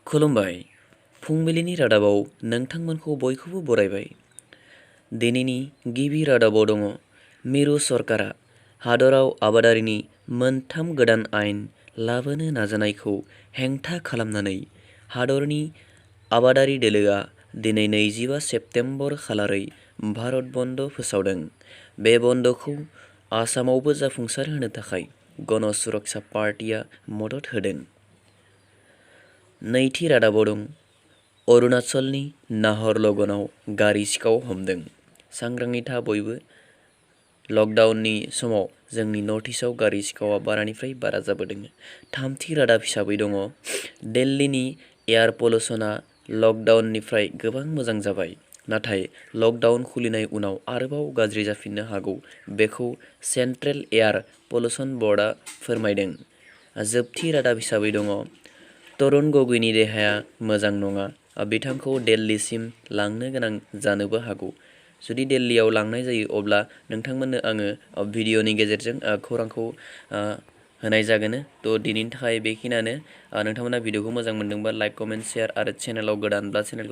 खुलुमबाय। फुंबिलिनि रादाबाव नोंथांमोनखौ बयखौबो बरायबाय। दिनैनि गिबि रादाबाव दङ मिरु सरकारा हादराव आबादारिनि मोनथाम गोदान आयेन लाबोनो नाजानायखौ हेंथा खालामनानै हादरनि आबादारि दोलोआ दिनै 25 सेप्तेम्बर खालारै भारत बन्द फोसावदों। बे बन्दखौ आसामावबो जाफुंसार होनो थाखाय गण सुरक्षा पार्टीआ मदद होदों। नैथि रादाबाव दं अरुणाचलनि नाहरलगनआव गारि सिखाव हमदों। सांग्राङै था बयबो। लकडाउननि समाव जोंनि नर्थ इस्टआव गारि सिखावआ बारानिफ्राय बारा जाबोदों। थामथि रादाब हिसाबै दङ दिल्लीनि एयार पल्युसनआ लकडाउननिफ्राय गोबां मोजां जाबाय, नाथाय लकडाउन खुलिनाय उनाव आरोबाव गाज्रि जाफिननो हागौ बेखौ सेन्ट्रेल एयार पल्युसन बर्डआ फोरमायदों। जोबथि रादाब हिसाबै दङ तरुण गगैनि देहाया मोजां नङा, बिथांखौ दिल्लीसिम लांनो गोनां जानोबो हागौ। जुदि दिल्लीयाव लांनाय जायो अब्ला नोंथांमोननो आङो भिडिअनि गेजेरजों खौरांखौ होनाय जागोन। थ' दिनैनि थाखाय बेखिनियानो। नोंथांमोना भिडिअखौ मोजां मोनदोंबा लाइक, कमेन्ट, शेयार आरो चेनेलाव गोदानब्ला चेनेलखौ